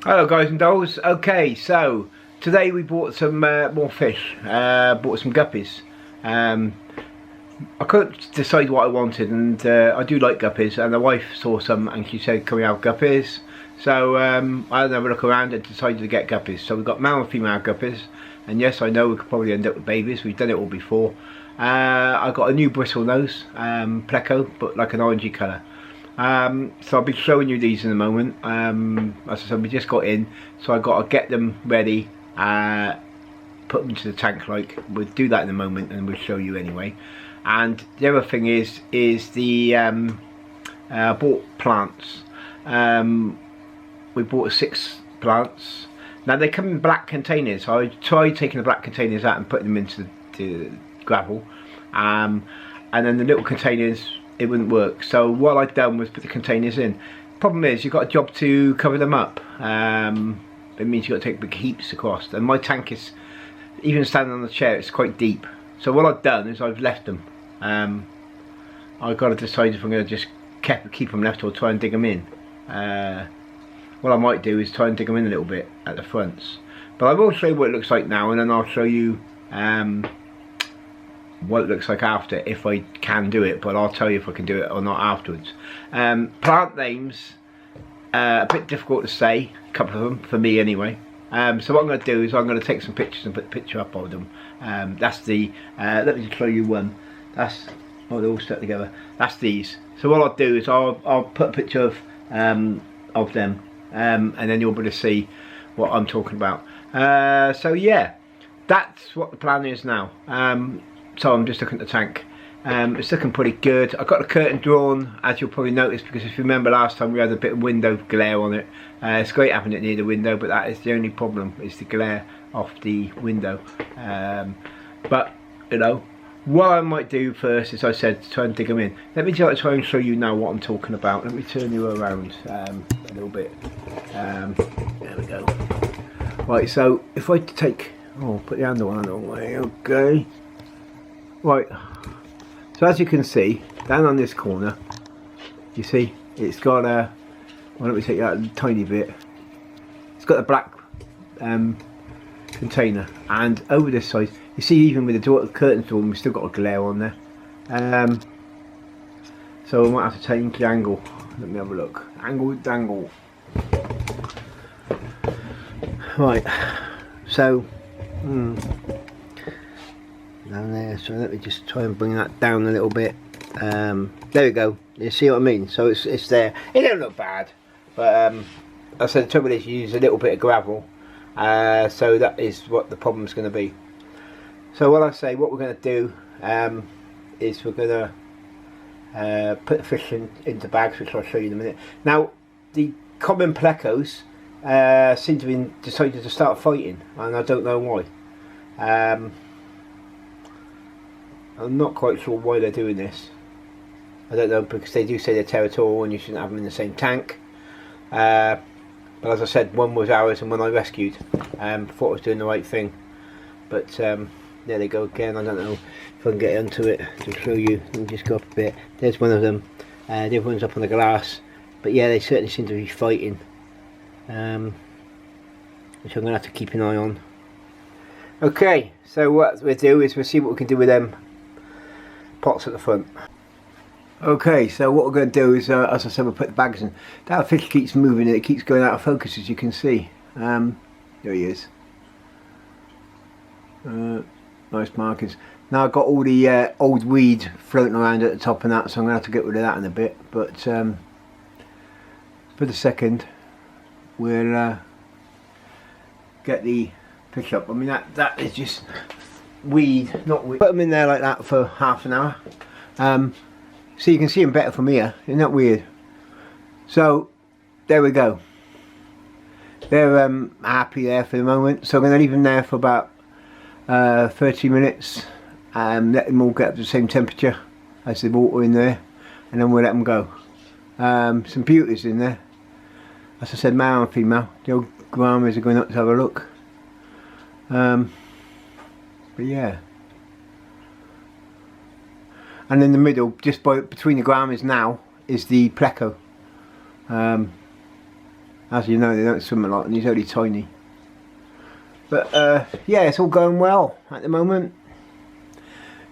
Hello guys and dolls. Okay, so today we bought some more fish, bought some guppies. I couldn't decide what I wanted, and I do like guppies, and the wife saw some and she said can we have guppies, so I had a look around and decided to get guppies. So we've got male and female guppies, and yes, I know we could probably end up with babies, we've done it all before. I got a new bristle nose, pleco, but like an orangey colour. So I'll be showing you these in a moment. As I said, we just got in, so I got to get them ready, put them into the tank. Like, we'll do that in a moment, and we'll show you anyway. And the other thing is the I bought plants. We bought 6 plants. Now they come in black containers. So I tried taking the black containers out and putting them into the gravel, and then the little containers, it wouldn't work. So what I've done was put the containers in. Problem is, you've got a job to cover them up. It means you've got to take big heaps across, and my tank is, even standing on the chair, it's quite deep. So what I've done is I've left them. I've got to decide if I'm going to just keep them left or try and dig them in. What I might do is try and dig them in a little bit at the fronts, but I will show you what it looks like now, and then I'll show you what it looks like after, if I can do it, but I'll tell you if I can do it or not afterwards. Plant names, a bit difficult to say, a couple of them, for me anyway. So what I'm going to do is I'm going to take some pictures and put the picture up of them. That's the, let me just show you one. That's, oh, they're all stuck together. That's these. So what I'll do is I'll put a picture of them, and then you'll be able to see what I'm talking about. So yeah, that's what the plan is now. So I'm just looking at the tank. It's looking pretty good. I've got the curtain drawn, as you'll probably notice, because if you remember last time we had a bit of window glare on it. It's great having it near the window, but that is the only problem, is the glare off the window. But, you know, what I might do first, as I said, to try and dig them in. Let me try and show you now what I'm talking about. Let me turn you around a little bit. There we go. Right, so if I take, oh, put the handle on the wrong way, okay. Right, so as you can see, down on this corner, you see, it's got a, well, let me take that a tiny bit. It's got a black container, and over this side, you see, even with the door, the curtains drawn, we've still got a glare on there. So I might have to change the angle. Let me have a look. Angle dangle. Right, so down there, so let me just try and bring that down a little bit. There we go. You see what I mean? So it's there. It don't look bad, but I said the trouble is you use a little bit of gravel, so that is what the problem's going to be. So what I say, what we're going to do is we're going to put the fish into bags, which I'll show you in a minute. Now the common plecos seem to be decided to start fighting, and I don't know why. I'm not quite sure why they're doing this. I don't know, because they do say they're territorial and you shouldn't have them in the same tank. But as I said, one was ours and one I rescued. Thought I was doing the right thing. But there they go again. I don't know if I can get onto it to show you. Let me just go up a bit. There's one of them. The other one's up on the glass. But yeah, they certainly seem to be fighting. Which I'm going to have to keep an eye on. Okay, so what we'll do is we'll see what we can do with them pots at the front. Okay, so what we're going to do is, as I said, we'll put the bags in. That fish keeps moving and it keeps going out of focus, as you can see. There he is. Nice markings. Now I've got all the old weed floating around at the top and that, so I'm going to have to get rid of that in a bit. But for the second, we'll get the fish up. I mean, that is just weed, not weed. Put them in there like that for half an hour, so you can see them better from here. Isn't that weird? So there we go. They're happy there for the moment, so I'm going to leave them there for about 30 minutes and let them all get up to the same temperature as the water in there, and then we'll let them go. Some beauties in there, as I said, male and female. The old grandmas are going up to have a look. But yeah, and in the middle, just between the grandmas now, is the pleco. As you know, they don't swim a lot and he's only tiny. But yeah, it's all going well at the moment.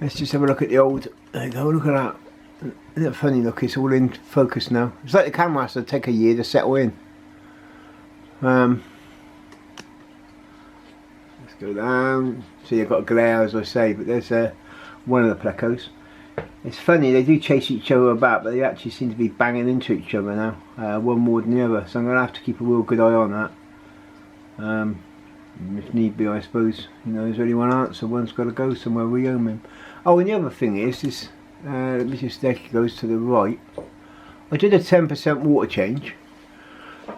Let's just have a look at the old. There you go, look at that. Isn't it funny? Look, it's all in focus now. It's like the camera has to take a year to settle in. Let's go down. See, you've got a glare, as I say, but there's one of the plecos. It's funny, they do chase each other about, but they actually seem to be banging into each other now, one more than the other. So I'm going to have to keep a real good eye on that. If need be, I suppose. You know, there's only one answer. One's got to go somewhere, rehome him. Oh, and the other thing is, let me just there it goes to the right. I did a 10% water change,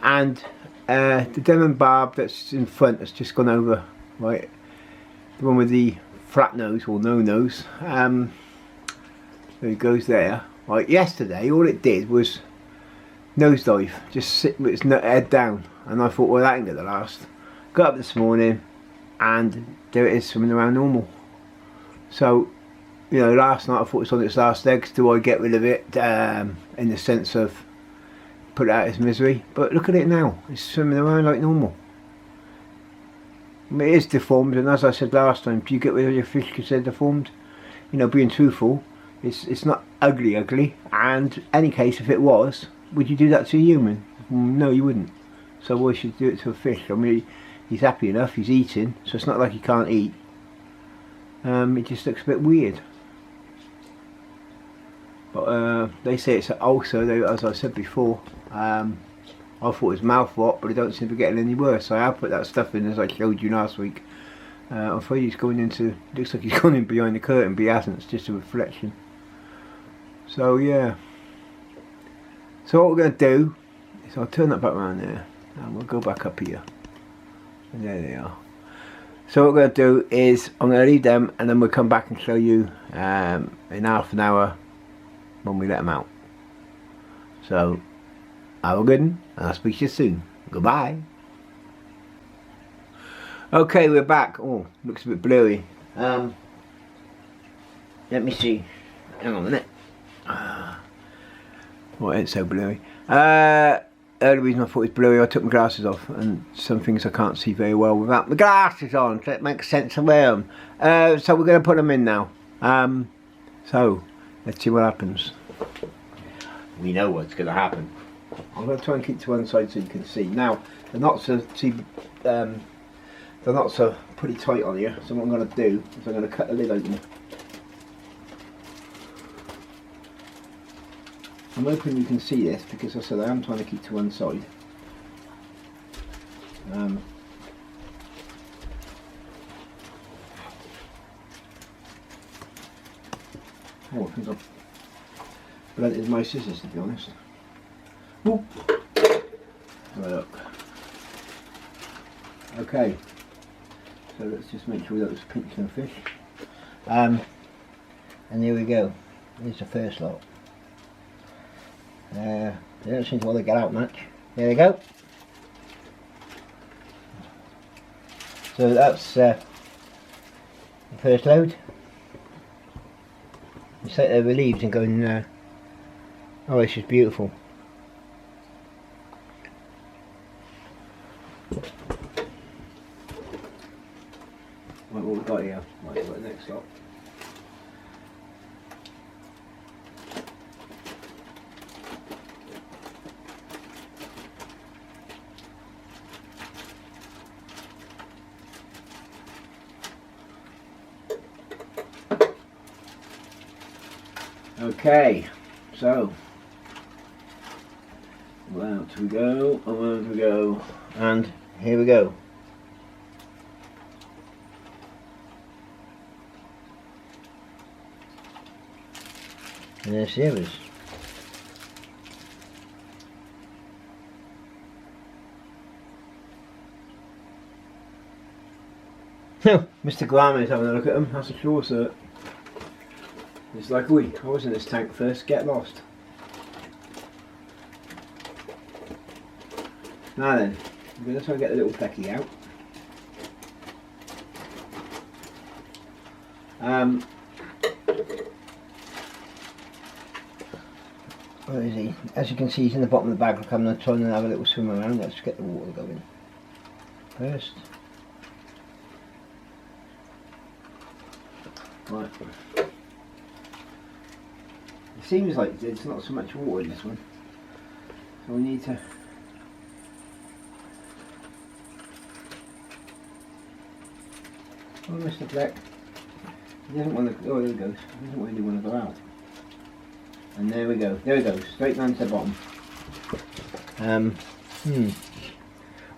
and the Demon Barb that's in front has just gone over, right? The one with the flat nose or no nose. There it goes there. Right, yesterday all it did was nosedive, just sit with its head down, and I thought, well, that ain't gonna last. Got up this morning and there it is, swimming around normal. So, you know, last night I thought it was on its last legs. Do I get rid of it in the sense of put it out of its misery? But look at it now, it's swimming around like normal. I mean, it is deformed, and as I said last time, do you get rid of your fish because they're deformed? You know, being truthful, it's not ugly, and in any case, if it was, would you do that to a human? No, you wouldn't. So why should you do it to a fish? I mean, he's happy enough, he's eating, so it's not like he can't eat. It just looks a bit weird. But they say it's an ulcer, as I said before. I thought it was mouth rot, but it don't seem to be getting any worse. So I have put that stuff in as I showed you last week. I'm afraid he's going into, looks like he's gone in behind the curtain, but he hasn't, it's just a reflection. So yeah. So what we're going to do is I'll turn that back around there and we'll go back up here. And there they are. So what we're going to do is I'm going to leave them and then we'll come back and show you in half an hour when we let them out. So have a good one and I'll speak to you soon. Goodbye. Okay, we're back. Oh, looks a bit blurry. Let me see. Hang on a minute. Well, it's so blurry. The reason I thought it was blurry, I took my glasses off, and some things I can't see very well without my glasses on, so it makes sense to wear them. So we're going to put them in now. So let's see what happens. We know what's going to happen. I'm going to try and keep to one side so you can see. Now the knots are pretty tight on here, so what I'm going to do is I'm going to cut the lid open. I'm hoping you can see this because I said I am trying to keep to one side. Oh, I think I've blunted my scissors, to be honest. Ooh. Have a look. Okay, so let's just make sure that was pinching the fish. And here we go. Here's the first lot. They don't seem to want to get out much. There they go. So that's the first load. It's like they're relieved and going, oh, this is beautiful. Right, what we've got here. Right, we've got the next lot. Okay, so out we go, out we go, and here we go. And there's the others. Mr. Glamour is having a look at them, that's a sure cert. It's like, oi, I was in this tank first, get lost. Now then, I'm going to try and get the little plecky out. Where is he? As you can see, he's in the bottom of the bag. Look, I'm trying to have a little swim around. Let's get the water going first. Right. It seems like there's not so much water in this one, so we need to. Oh, Mr. Black. He doesn't want to. Oh, there he goes. He doesn't really want to go out. And there we go. There we go. Straight down to the bottom.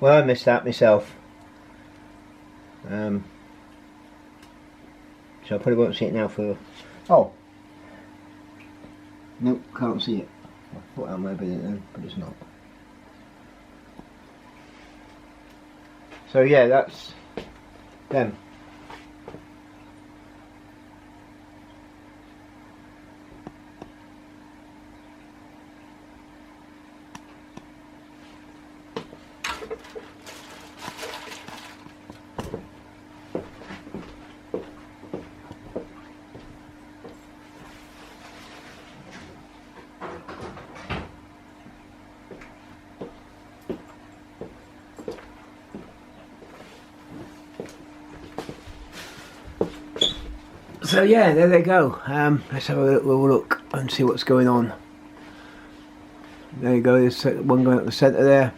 Well, I missed that myself. So I probably won't see it now for. Oh. Nope, can't see it. I thought I might have been it then, but it's not. So yeah, that's them. So yeah, there they go. Let's have a little look and see what's going on. There you go, there's one going up the centre there.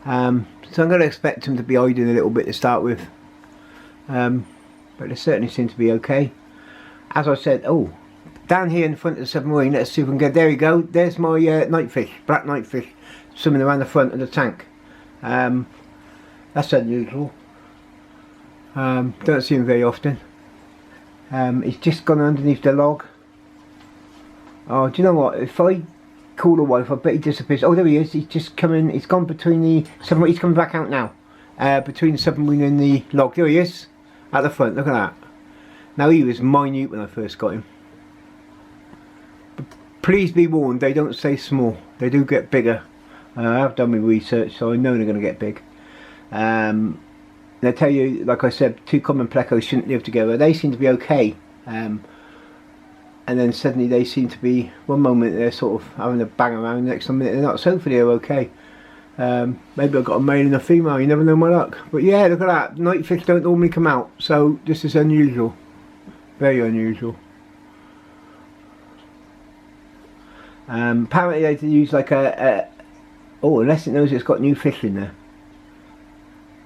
So I'm going to expect them to be hiding a little bit to start with. But they certainly seem to be okay. As I said, oh, down here in front of the submarine, let's see if we can get, there we go, there's my nightfish, black nightfish, swimming around the front of the tank. That's unusual. Don't see him very often. He's just gone underneath the log. Oh, do you know what? If I call the wife, I bet he disappears. Oh, there he is. He's just coming. He's gone between the submarine. He's coming back out now. Between the submarine and the log. There he is. At the front. Look at that. Now, he was minute when I first got him. But please be warned, they don't stay small. They do get bigger. I have done my research, so I know they're going to get big. And I tell you, like I said, two common plecos shouldn't live together. They seem to be okay, and then suddenly they seem to be, one moment they're sort of having a bang around, the next minute they're not. So hopefully they're okay. Maybe I've got a male and a female, you never know my luck. But yeah, look at that, nightfish don't normally come out, so this is unusual. Very unusual. Apparently they use like oh, unless it knows it's got new fish in there.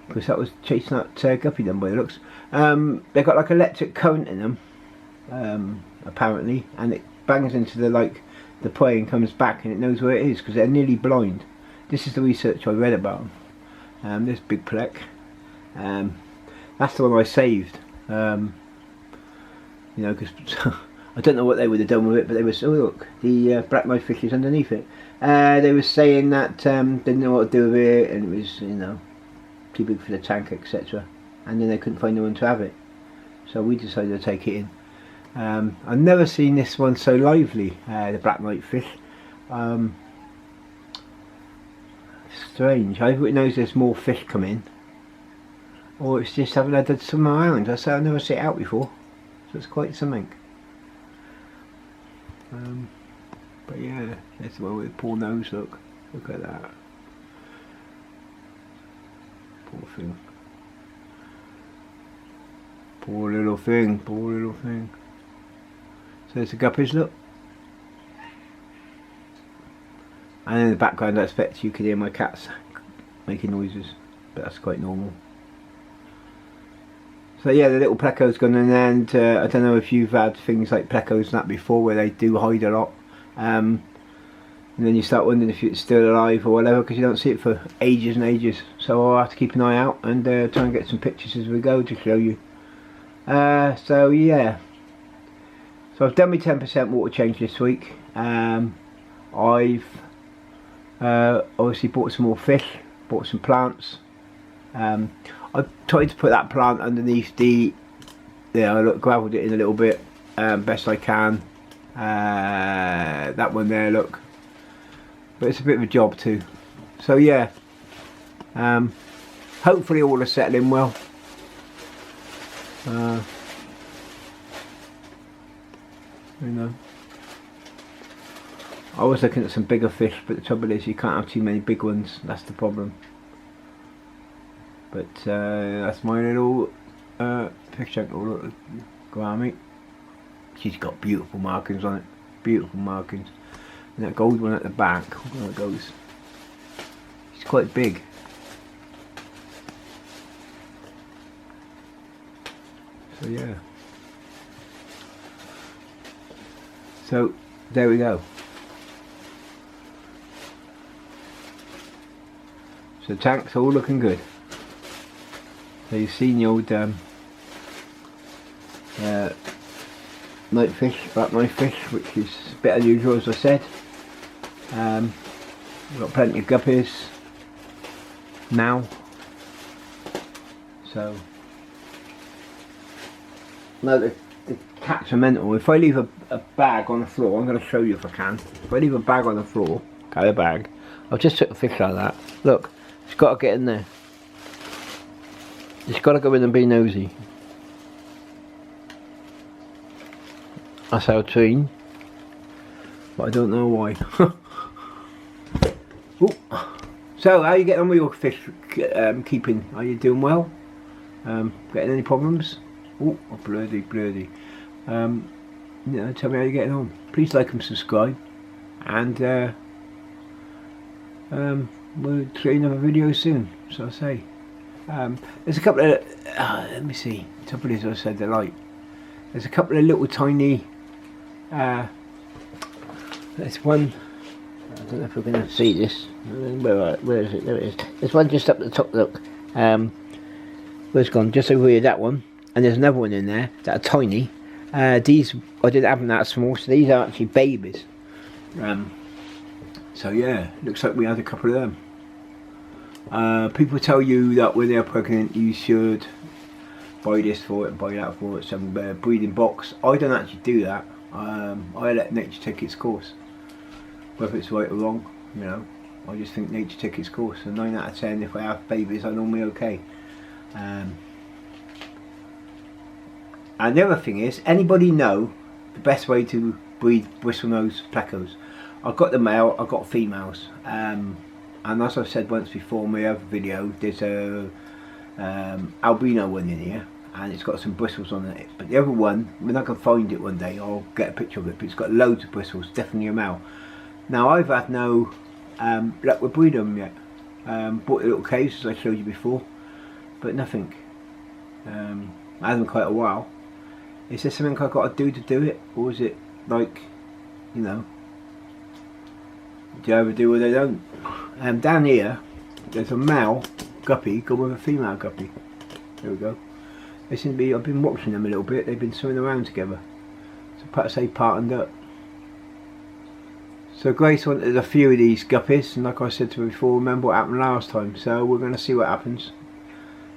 Because that was chasing that guppy done by the looks. They've got like electric current in them, apparently, and it bangs into the prey and comes back, and it knows where it is because they're nearly blind. This is the research I read about them. This big plec, that's the one I saved. You know, because I don't know what they would have done with it, but they were. Oh look, the black knifefish is underneath it. They were saying that they didn't know what to do with it, and it was, you know, too big for the tank, etc. And then they couldn't find no one to have it, so we decided to take it in. I've never seen this one so lively, the black knifefish. Strange. Either it knows there's more fish coming, or it's just having had some around. I say I've never seen it out before, so it's quite something. But yeah, that's the one with the poor nose. Look at that. Poor thing. Poor little thing, poor little thing. So there's the guppies, look. And in the background I expect you could hear my cats making noises, but that's quite normal. So yeah, the little plecos gone in, and I don't know if you've had things like plecos and that before where they do hide a lot. And then you start wondering if it's still alive or whatever, because you don't see it for ages and ages. So I'll have to keep an eye out and try and get some pictures as we go to show you. So yeah, so I've done my 10% water change this week. I've obviously bought some more fish, bought some plants. I tried to put that plant underneath the, yeah, I gravelled it in a little bit, best I can. That one there, look. But it's a bit of a job too. So yeah, hopefully all are settling well. You know. I was looking at some bigger fish, but the trouble is you can't have too many big ones. That's the problem. But that's my little fish tank. Little gourmet. She's got beautiful markings on it. Beautiful markings. And that gold one at the back, where it goes. It's quite big. So yeah. So there we go. So tank's all looking good. So you've seen the old night fish, black knife fish, which is a bit unusual, as I said. We've got plenty of guppies now. So no, the cats are mental. If I leave a bag on the floor, I'm going to show you if I can. If I leave a bag on the floor, carry a bag. I've just took a fish out of that. Look, it's got to get in there. It's got to go in and be nosy. That's how I train. But I don't know why. So, how are you getting on with your fish keeping? Are you doing well? Getting any problems? Oh, bloody. You know, tell me how you're getting on. Please like and subscribe. And we'll try another video soon. So I say. There's a couple of let me see. The trouble is, I said the light. There's a couple of little tiny. There's one. I don't know if we're going to see this. Where is it? There it is. There's one just up the top. Look. Where's it gone? Just over here. That one. And there's another one in there that are tiny. These I didn't have them that small, so these are actually babies. So yeah, looks like we had a couple of them. People tell you that when they're pregnant you should buy this for it and buy that for it, some breeding box. I don't actually do that. I let nature take its course. Whether it's right or wrong, you know, I just think nature take its course. And 9 out of 10, if I have babies, I'm normally okay. And the other thing is, anybody know the best way to breed bristlenose plecos? I've got the male, I've got females. And as I've said once before in my other video, there's a albino one in here, and it's got some bristles on it. But the other one, when I can find it one day, I'll get a picture of it. But it's got loads of bristles, definitely a male. Now I've had no luck with breeding them yet. Bought the little case as I showed you before, but nothing. I had them quite a while. Is there something I've got to do it, or is it like, you know? Do you ever do or they don't? Down here, there's a male guppy go with a female guppy. There we go. They seem to be. I've been watching them a little bit. They've been swimming around together. So perhaps they partnered up. So Grace wanted a few of these guppies, and like I said to her before, remember what happened last time. So we're going to see what happens.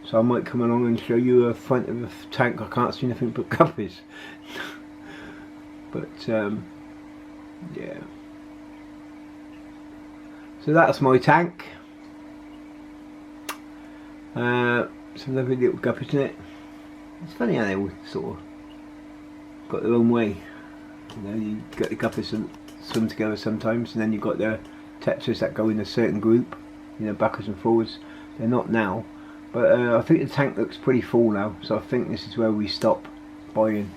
So I might come along and show you a front of the tank. I can't see nothing but guppies. But yeah. So that's my tank. Some lovely little guppies in it. It's funny how they all sort of got their own way. You know, you got the guppies that swim together sometimes, and then you've got the tetras that go in a certain group, you know, backwards and forwards. They're not now, but I think the tank looks pretty full now, so I think this is where we stop buying.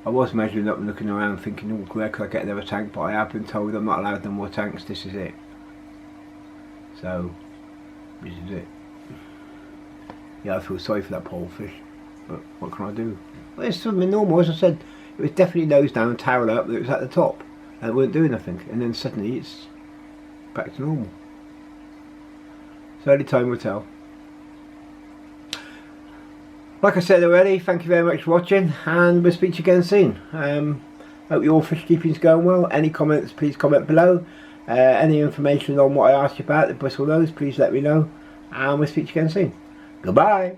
I was measuring up and looking around thinking, oh, where could I get another tank, but I have been told I'm not allowed no more tanks. This is it. So this is it. Yeah, I feel sorry for that poor fish, but what can I do? Well, it's something normal. As I said, it was definitely nose down, towel up, it was at the top, and it wasn't doing nothing, and then suddenly it's back to normal. So only time will tell. Like I said already, thank you very much for watching, and we'll speak to you again soon. Hope your fish keeping's going well. Any comments, please comment below. Any information on what I asked you about, the bristlenose, please let me know, and we'll speak to you again soon. Goodbye.